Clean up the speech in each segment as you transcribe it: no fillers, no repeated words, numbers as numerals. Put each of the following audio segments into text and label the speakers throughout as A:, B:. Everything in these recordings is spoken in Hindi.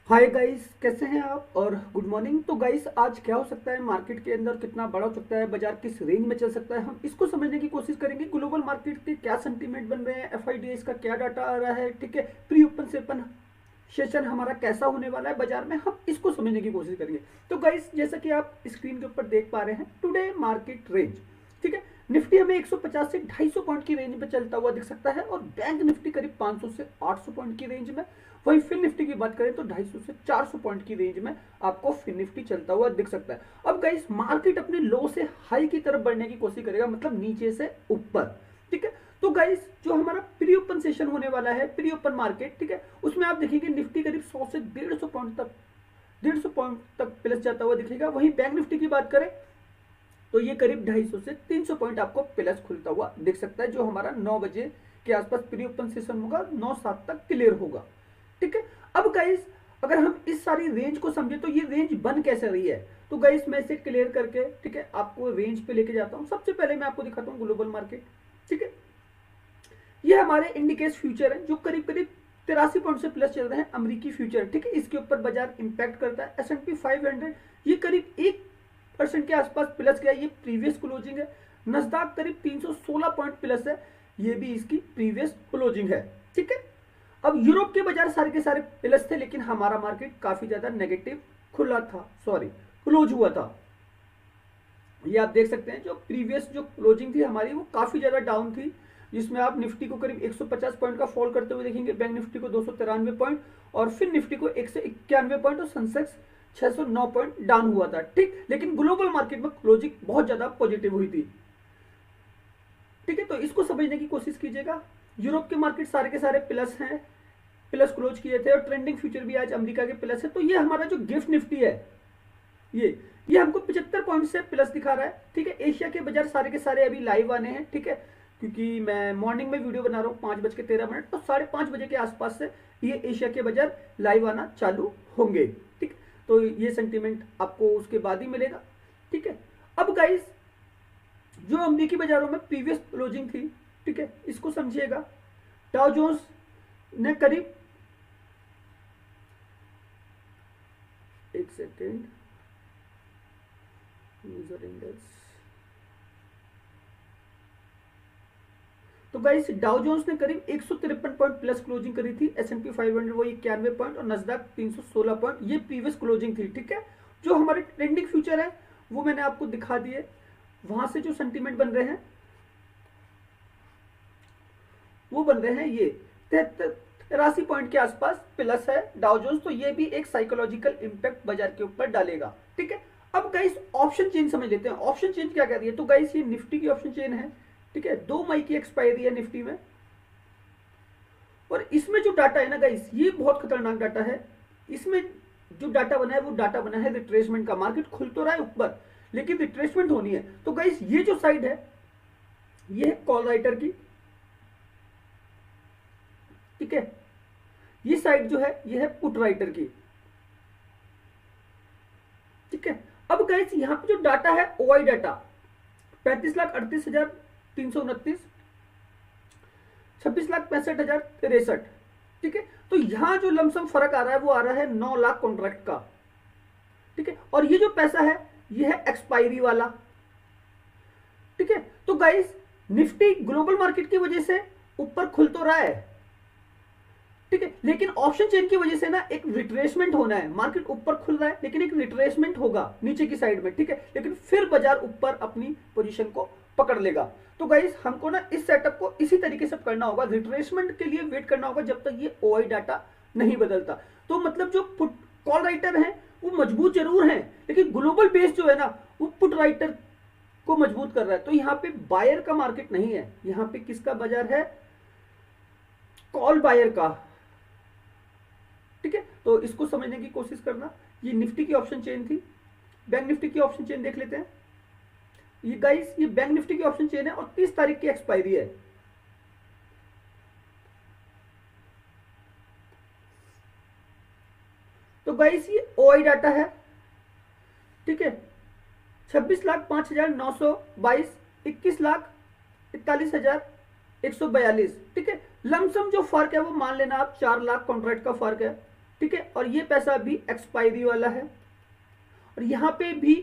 A: हाय गाइस, कैसे हैं आप और गुड मॉर्निंग। तो गाइस, आज क्या हो सकता है मार्केट के अंदर, कितना बड़ा हो सकता है बाजार, किस रेंज में चल सकता है, हम इसको समझने की कोशिश करेंगे। ग्लोबल मार्केट के क्या सेंटीमेंट बन रहे हैं, एफआईडीएस का क्या डाटा आ रहा है, ठीक है। प्री ओपन सेपन सेशन हमारा कैसा होने वाला है बाजार में, हम इसको समझने की कोशिश करेंगे। तो गाइस, जैसा कि आप स्क्रीन के ऊपर देख पा रहे हैं, टुडे मार्केट रेंज, ठीक है। निफ्टी हमें 150 से 250 पॉइंट की रेंज में चलता हुआ दिख सकता है और बैंक निफ्टी करीब 500 से 800 पॉइंट की रेंज में। वहीं फिन निफ्टी की बात करें तो 250 से 400 पॉइंट की रेंज में आपको फिन निफ्टी चलता हुआ दिख सकता है। अब गाइस, मार्केट अपने लो से हाई की तरफ बढ़ने की कोशिश करेगा, मतलब नीचे से ऊपर, ठीक है। तो गाइस, जो हमारा प्री ओपन सेशन होने वाला है, प्री ओपन मार्केट, ठीक है, उसमें आप देखेंगे निफ्टी करीब 100 से 150 पॉइंट तक 150 पॉइंट तक प्लस जाता हुआ दिखेगा। वहीं बैंक निफ्टी की बात करें तो ये करीब 250 से 300 पॉइंट आपको प्लस खुलता हुआ दिख सकता है, जो हमारा 9 बजे के आसपास प्री ओपन सेशन होगा, 9-7 तक क्लियर होगा, ठीक है। अब गाइस, अगर हम इस सारी रेंज को समझे तो ये रेंज बन कैसे रही है, तो गाइस मैं इसे क्लियर करके, ठीक है, आपको रेंज पे लेके जाता हूं। सबसे पहले मैं आपको दिखाता हूं ग्लोबल मार्केट, ठीक है। ये हमारे इंडिकेस फ्यूचर है जो करीब करीब 83 पॉइंट से प्लस चल रहे हैं, अमेरिकी फ्यूचर, ठीक है। इसके ऊपर बाजार इंपैक्ट करता है। S&P 500 ये करीब 1% के आसपास प्लस गया, ये प्रीवियस क्लोजिंग है। नस्दाक करीब 316 पॉइंट प्लस है, ये भी इसकी प्रीवियस क्लोजिंग है, ठीक है। अब यूरोप के बाजार सारे के सारे प्लस थे, लेकिन हमारा मार्केट काफी ज्यादा नेगेटिव खुला था, सॉरी क्लोज हुआ था। ये आप देख सकते हैं, जो प्रीवियस जो क्लोजिंग थी हमारी वो काफी ज्यादा डाउन थी, जिसमें आप निफ्टी को करीब 150 पॉइंट का फॉल करते हुए देखेंगे, बैंक निफ्टी को 293 पॉइंट और फिर निफ्टी को 191 पॉइंट और सेंसेक्स 609 पॉइंट डाउन हुआ था, ठीक। लेकिन ग्लोबल मार्केट में क्लोजिंग बहुत ज्यादा पॉजिटिव हुई थी, ठीक है। तो इसको समझने की कोशिश कीजिएगा। यूरोप के मार्केट सारे के सारे प्लस हैं, प्लस क्लोज किए थे और ट्रेंडिंग फ्यूचर भी आज अमेरिका के प्लस है। तो ये हमारा जो गिफ्ट निफ्टी है, ये हमको 75 पॉइंट से प्लस दिखा रहा है, ठीक है। एशिया के बाजार सारे के सारे अभी लाइव आने हैं, ठीक है, क्योंकि मैं मॉर्निंग में वीडियो बना रहा हूँ 5:13, तो 5:30 बजे के आसपास से ये एशिया के बाजार लाइव आना चालू होंगे, ठीक। तो ये सेंटीमेंट आपको उसके बाद ही मिलेगा, ठीक है। अब गाइस, जो अमेरिकी बाजारों में प्रीवियस क्लोजिंग थी, ठीक है, इसको समझिएगा। डाउ जोन्स ने करीब, एक सेकेंड, यूजर इंडेक्स, तो गाइस डाउ जोन्स ने करीब 153 पॉइंट प्लस क्लोजिंग करी थी, S&P 500 वो 91 पॉइंट और नस्दक 316 पॉइंट, ये प्रीवियस क्लोजिंग थी, ठीक है। जो हमारे ट्रेंडिंग फ्यूचर है वो मैंने आपको दिखा दिए, वहां से जो सेंटीमेंट बन रहे हैं वो बन रहे हैं ये 83 पॉइंट के आसपास प्लस है डाउ जोन्स, तो ये भी एक साइकोलॉजिकल इंपैक्ट बाजार के ऊपर डालेगा, ठीक है। अब गाइस, ऑप्शन चेन समझ लेते हैं। ऑप्शन चेन क्या कह रही है, तो गाइस ये निफ्टी की ऑप्शन चेन है, ठीक है। 2 मई की एक्सपायरी है निफ्टी में, और इसमें जो डाटा है ना गाइस, ये बहुत खतरनाक डाटा है। इसमें जो डाटा बना है वो डाटा बना है रिट्रेसमेंट का। मार्केट खुल तो रहा है ऊपर, लेकिन रिट्रेसमेंट होनी है। तो गाइस, ये जो साइड है ये है कॉल राइटर की, ठीक है। ये साइड जो है ये है पुट राइटर की, ठीक है। अब गाइस, यहां पे जो डाटा है ओआई डाटा 35,38,329, 26,65,063, ठीक है। तो यहां जो लमसम फर्क आ रहा है वो आ रहा है 9 लाख कॉन्ट्रैक्ट का, ठीक है। और ये जो पैसा है ये है एक्सपायरी वाला, ठीक है। तो गाइस, निफ्टी ग्लोबल मार्केट की वजह से ऊपर खुल तो रहा है, ठीक है, लेकिन ऑप्शन चेन की वजह से ना एक रिट्रेसमेंट होना है। मार्केट ऊपर खुल रहा है लेकिन एक रिट्रेसमेंट होगा नीचे की साइड में, ठीक है, लेकिन फिर बाजार ऊपर अपनी पोजीशन को पकड़ लेगा। तो गाइस, हमको ना इस सेटअप को इसी तरीके से करना होगा, रिट्रेसमेंट के लिए वेट करना होगा जब तक ये ओआई डाटा नहीं बदलता। तो मतलब जो पुट कॉल राइटर है वो मजबूत जरूर है, लेकिन ग्लोबल बेस जो है ना वो पुट राइटर को मजबूत कर रहा है। तो यहाँ पे बायर का मार्केट नहीं है, यहाँ पे किसका बाजार है, कॉल बायर का, ठीक है। तो इसको समझने की कोशिश करना। ये निफ्टी की ऑप्शन चेन थी। बैंक निफ्टी की ऑप्शन चेन देख लेते हैं। ये गाइस, ये बैंक निफ्टी की ऑप्शन चेन है और 30 तारीख की एक्सपायरी है, तो गाइस ये ओआई डाटा है, ठीक है। 26,05,922, 21,41,142, ठीक है। लमसम जो फर्क है वो मान लेना आप 4 लाख कॉन्ट्रैक्ट का फर्क है, ठीक है, और ये पैसा भी एक्सपायरी वाला है। और यहां पे भी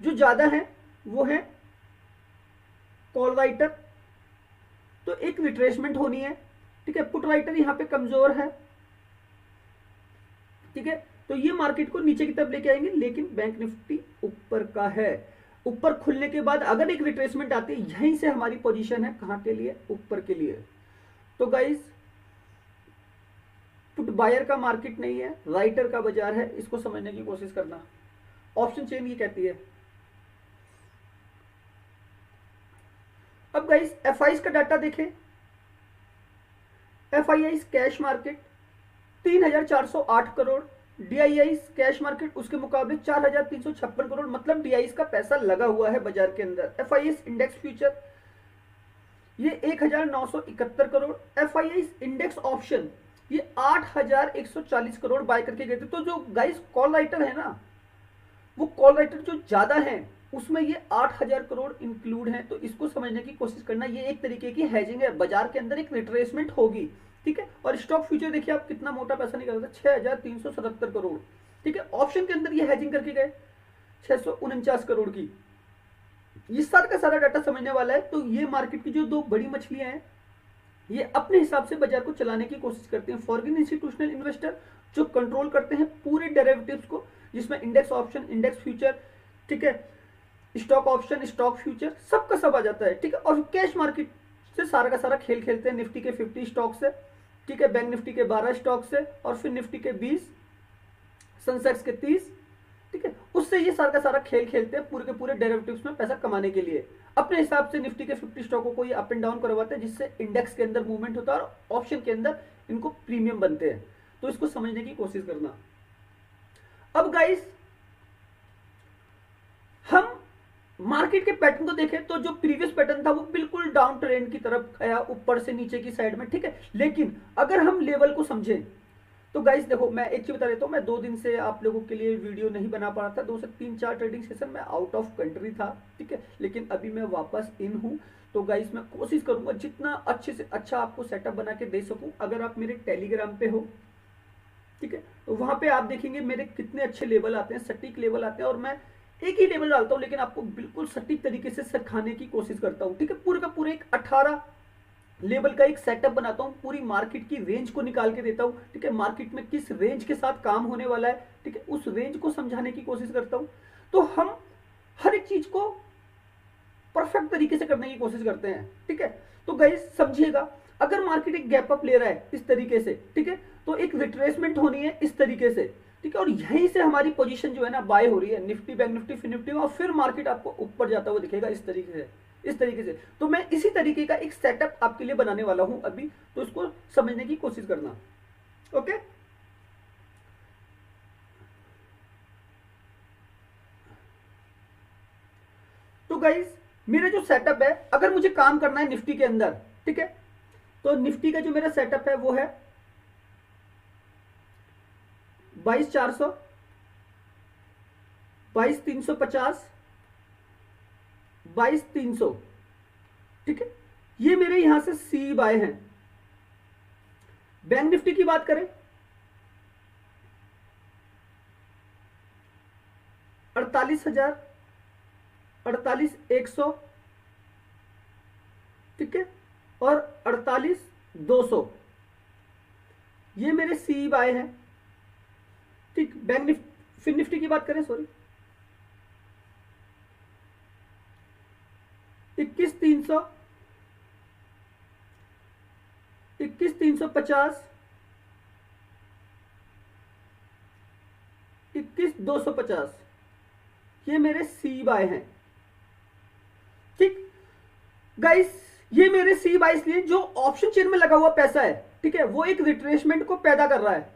A: जो ज्यादा है वो है कॉल राइटर, तो एक रिट्रेसमेंट होनी है। ठीक है, पुट राइटर यहां पे कमजोर है। ठीक है, तो ये मार्केट को नीचे की तरफ लेके आएंगे, लेकिन बैंक निफ्टी ऊपर का है। ऊपर खुलने के बाद अगर एक रिट्रेसमेंट आती है, यहीं से हमारी पोजीशन है कहां के लिए, ऊपर के लिए। तो गाइस पुट बायर का मार्केट नहीं है, राइटर का बाजार है, इसको समझने की कोशिश करना। ऑप्शन चेन ये कहती है। अब गाइस एफआईज का डाटा देखें। FII cash market 3408 crore, DII cash market उसके मुकाबले 4356 करोड़, मतलब डीआईआई का पैसा लगा हुआ है बाजार के अंदर। एफआईआई इंडेक्स फ्यूचर ये 1971 करोड़, एफआईआई इंडेक्स ऑप्शन ये 8140 करोड़ बाय करके गए थे। तो जो गाइस कॉल राइटर है ना, वो कॉल राइटर जो ज्यादा है उसमें ये 8000 करोड़ इंक्लूड है। तो इसको समझने की कोशिश करना, ये एक तरीके की हेजिंग है, बाजार के अंदर एक रिट्रेसमेंट होगी। ठीक है, और स्टॉक फ्यूचर देखिए आप कितना मोटा पैसा निकल रहा है, 6377 करोड़। ठीक है, ऑप्शन के अंदर ये हेजिंग करके गए 649 करोड़ की। ये सारा का सारा डाटा समझने वाला है। तो ये मार्केट की जो दो बड़ी मछलियां हैं, ये अपने हिसाब से बाजार को चलाने की कोशिश करते हैं। फॉरेन इंस्टीट्यूशनल इन्वेस्टर जो कंट्रोल करते हैं पूरे डेरिवेटिव्स को, जिसमें इंडेक्स ऑप्शन, इंडेक्स फ्यूचर, ठीक है, स्टॉक ऑप्शन, स्टॉक फ्यूचर, सबका सब आ जाता है। ठीक है, और कैश मार्केट से सारा का सारा खेल खेलते हैं, निफ्टी के 50 स्टॉक से, ठीक है, बैंक निफ्टी के 12 स्टॉक से, और फिर निफ्टी के 20, सेंसेक्स के 30, ठीक है, उससे ये सारा का सारा खेल खेलते हैं पूरे के पूरे डेरिवेटिव्स में पैसा कमाने के लिए। अपने हिसाब से निफ्टी के 50 स्टॉकों को ये अप एंड डाउन करवाते हैं, जिससे इंडेक्स के अंदर मूवमेंट होता है और ऑप्शन के अंदर इनको प्रीमियम बनते हैं। तो इसको समझने की कोशिश करना। अब गाइस हम मार्केट के पैटर्न को देखें तो जो प्रीवियस पैटर्न था वो बिल्कुल डाउन ट्रेंड की तरफ गया, ऊपर से नीचे की साइड में। ठीक है, लेकिन अगर हम लेवल को समझें तो गाइस देखो, मैं एक चीज बता देता हूँ, मैं 2 दिन से आप लोगों के लिए वीडियो नहीं बना पा रहा था। 2 से 3-4 ट्रेडिंग सेशन मैं आउट ऑफ कंट्री था। ठीक है, लेकिन अभी मैं वापस इन हूँ। तो गाइस मैं कोशिश करूंगा जितना अच्छे से अच्छा आपको सेटअप बना के दे सकूं। अगर आप मेरे टेलीग्राम पे हो, ठीक है, तो वहां पे आप देखेंगे मेरे कितने अच्छे लेवल आते हैं, सटीक लेवल आते हैं, और मैं एक ही लेवल डालता हूं लेकिन आपको बिल्कुल सटीक तरीके से सिखाने की कोशिश करता हूं। ठीक है, पूरे का पूरे एक 18 लेवल का एक सेटअप बनाता हूं, पूरी मार्केट की रेंज को निकाल के देता हूं। ठीक है, मार्केट में किस रेंज के साथ काम होने वाला है, ठीक है, उस रेंज को समझाने की कोशिश करता हूं। तो हम हर एक चीज को परफेक्ट तरीके से करने की कोशिश करते हैं। ठीक है, तो गाइस समझिएगा, अगर मार्केट एक गैप अप ले रहा है इस तरीके से, ठीक है, तो एक रिट्रेसमेंट होनी है इस तरीके से। ठीक है, और यहीं से हमारी पोजीशन जो है ना बाय हो रही है, निफ्टी, बैंक निफ्टी, फिर निफ्टी में, और फिर मार्केट आपको ऊपर जाता हुआ दिखेगा इस तरीके से, इस तरीके से। तो मैं इसी तरीके का एक सेटअप आपके लिए बनाने वाला हूं अभी, तो इसको समझने की कोशिश करना। ओके, तो गाइस मेरा जो सेटअप है, अगर मुझे काम करना है निफ्टी के अंदर, ठीक है, तो निफ्टी का जो मेरा सेटअप है वो है 22,400, 22,350, 22,300। ठीक है, ये मेरे यहां से सी बाय हैं। बैंक निफ्टी की बात करें 48,000, 48,100, ठीक है, और 48,200, ये मेरे सी बाय हैं। ठीक, बैंक निफ्टी, फिर निफ्टी की बात करें, सॉरी, 21,300, 21,350, 21,250, ये मेरे सी बाय हैं। ठीक गाइस, ये मेरे सी बाय इसलिए जो ऑप्शन चेन में लगा हुआ पैसा है, ठीक है, वो एक रिट्रेसमेंट को पैदा कर रहा है,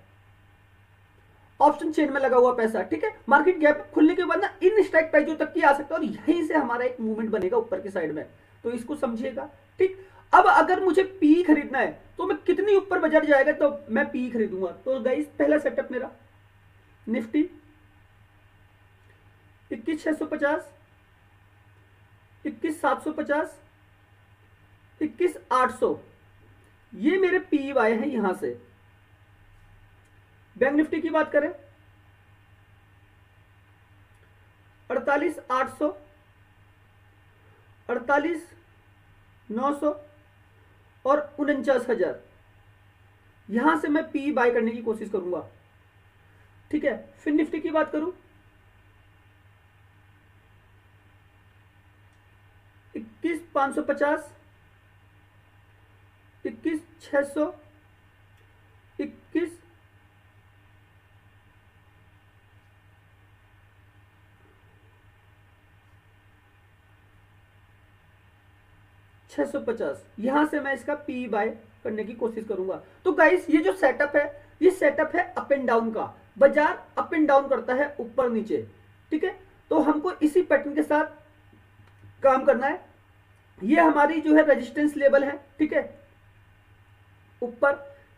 A: ऑप्शन चेन में लगा हुआ पैसा। ठीक है, मार्केट गैप खुलने के बाद ना इन स्ट्राइक प्राइस तक की आ सकता है, और यहीं से हमारा एक मूवमेंट बनेगा ऊपर की साइड में। तो इसको समझिएगा। ठीक, अब अगर मुझे पी खरीदना है तो मैं कितनी ऊपर बाजार जाएगा तो मैं पी खरीदूंगा। तो गाइस पहला सेटअप मेरा निफ्टी 21,650, 21,750, 21,800, ये मेरे पी वाई है। यहां से बैंक निफ्टी की बात करें 48,800, 48,900 और 49,000। यहां से मैं पी बाय करने की कोशिश करूंगा, ठीक है। फिर निफ्टी की बात करूं 21,550, 21,600, 21 650। यहां से मैं इसका पी बाय करने की कोशिश करूंगा। तो गाइस ये जो सेटअप है, ये सेटअप है अप एंड डाउन का। बाजार अप एंड डाउन करता है, ऊपर नीचे, ठीक है। तो हमको इसी पैटर्न के साथ काम करना है। ये हमारी जो है रेजिस्टेंस लेवल है, ठीक है, ऊपर,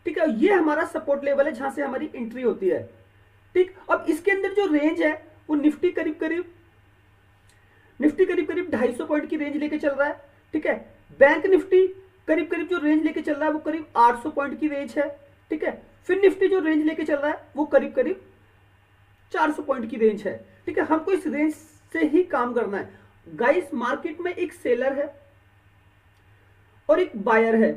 A: ठीक है। ये हमारा सपोर्ट लेवल है जहां से हमारी एंट्री होती है, ठीक। अब इसके अंदर जो रेंज है वो निफ्टी करीब करीब 250 पॉइंट की रेंज लेके चल रहा है, ठीक है। बैंक निफ्टी करीब करीब जो रेंज लेके चल रहा है वो करीब 800 पॉइंट की रेंज है, ठीक है। फिर निफ्टी जो रेंज लेके चल रहा है वो करीब करीब 400 पॉइंट की रेंज है, ठीक है। हमको इस रेंज से ही काम करना है। गाइस मार्केट में एक सेलर है और एक बायर है,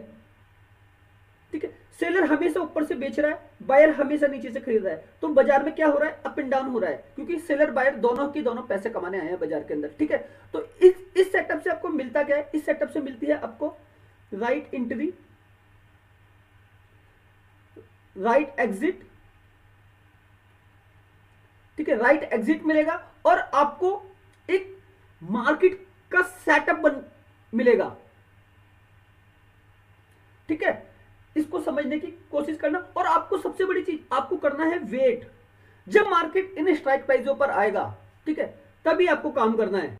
A: ठीक है। सेलर हमेशा ऊपर से बेच रहा है, बायर हमेशा नीचे से खरीद रहा है। तो बाजार में क्या हो रहा है, अप एंड डाउन हो रहा है, क्योंकि सेलर बायर दोनों के दोनों पैसे कमाने आए हैं बाजार के अंदर, ठीक है। तो इस सेटअप से आपको मिलता क्या है, इस सेटअप से मिलती है आपको राइट एंट्री, राइट एग्जिट, ठीक है, राइट एग्जिट मिलेगा और आपको एक मार्केट का सेटअप मिलेगा, ठीक है। इसको समझने की कोशिश करना। और आपको सबसे बड़ी चीज आपको करना है वेट। जब मार्केट इन स्ट्राइक प्राइसों पर आएगा, ठीक है, तभी आपको काम करना है,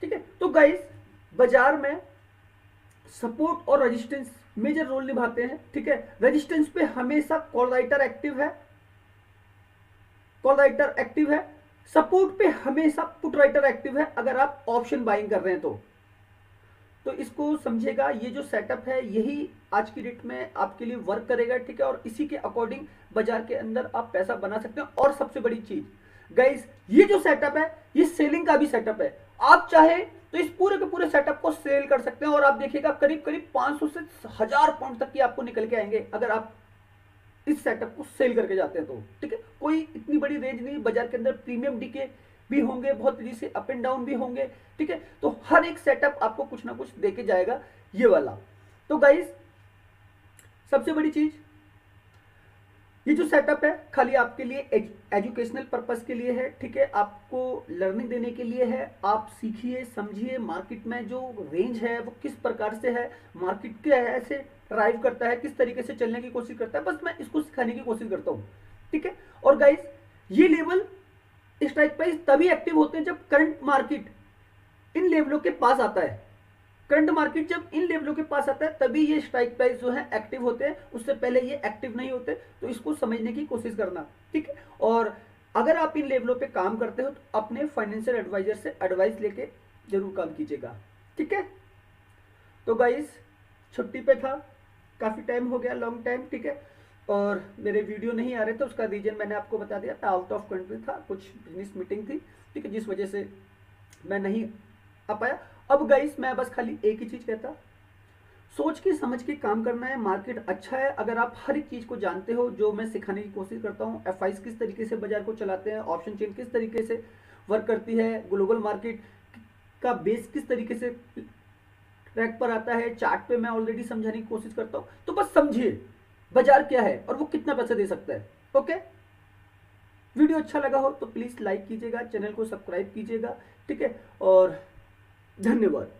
A: ठीक है। तो गाइस बाजार में सपोर्ट और रेजिस्टेंस मेजर रोल निभाते हैं, ठीक है। रेजिस्टेंस पे हमेशा कॉल राइटर एक्टिव है, कॉल राइटर एक्टिव है। सपोर्ट पे हमेशा पुट राइटर एक्टिव है, अगर आप ऑप्शन बाइंग कर रहे हैं तो इसको समझेगा। ये जो सेटअप है यही आज की डेट में आपके लिए वर्क करेगा, ठीक है। और इसी के अकॉर्डिंग बाजार के अंदर आप पैसा बना सकते हैं। और सबसे बड़ी चीज गाइस, ये जो सेटअप है ये सेलिंग का भी सेटअप है। आप चाहे तो इस पूरे के पूरे सेटअप को सेल कर सकते हैं और आप देखिएगा करीब करीब 500 से 1000 पॉइंट तक की आपको निकल के आएंगे अगर आप इस सेटअप को सेल करके जाते हैं तो, ठीक है। कोई इतनी बड़ी रेंज नहीं, बाजार के अंदर प्रीमियम डीके भी होंगे, बहुत तेजी से अप एंड डाउन भी होंगे, ठीक है। तो हर एक सेटअप आपको कुछ ना कुछ देके जाएगा ये वाला। तो गाइस सबसे बड़ी चीज ये जो सेटअप है खाली आपके लिए एजुकेशनल पर्पस के लिए है, ठीक है। आपको लर्निंग देने के लिए है। आप सीखिए, समझिए मार्केट में जो रेंज है वो किस प्रकार से है, मार्केट कैसे ड्राइव करता है, किस तरीके से चलने की कोशिश करता है, बस मैं इसको सिखाने की कोशिश करता हूँ, ठीक है। और गाइस ये लेवल स्ट्राइक प्राइस तभी एक्टिव होते हैं जब करंट मार्केट इन लेवलों के पास आता है। करंट मार्केट जब इन लेवलों के पास आता है तभी ये स्ट्राइक प्राइस जो है एक्टिव होते हैं, उससे पहले ये एक्टिव नहीं होते। तो इसको समझने की कोशिश करना, ठीक है। और अगर आप इन लेवलों पे काम करते हो तो अपने फाइनेंशियल एडवाइजर से एडवाइस लेके जरूर काम कीजिएगा, ठीक है। तो गाइस छुट्टी पे था, काफी टाइम हो गया, लॉन्ग टाइम, ठीक है। और मेरे वीडियो नहीं आ रहे थे, उसका रीजन मैंने आपको बता दिया था, आउट ऑफ कंट्री था, कुछ बिजनेस मीटिंग थी, ठीक है, जिस वजह से मैं नहीं आ पाया। अब गाइस मैं बस खाली एक ही चीज कहता, सोच के समझ के काम करना है। मार्केट अच्छा है अगर आप हर एक चीज को जानते हो जो मैं सिखाने की कोशिश करता हूँ। एफआईज किस तरीके से बाजार को चलाते हैं, ऑप्शन चेन किस तरीके से वर्क करती है, ग्लोबल मार्केट का बेस किस तरीके से ट्रैक पर आता है, चार्ट पे मैं ऑलरेडी समझाने की कोशिश करता हूँ। तो बस समझिए बाजार क्या है और वो कितना पैसा दे सकता है, ओके। वीडियो अच्छा लगा हो तो प्लीज लाइक कीजिएगा, चैनल को सब्सक्राइब कीजिएगा, ठीक है। और धन्यवाद।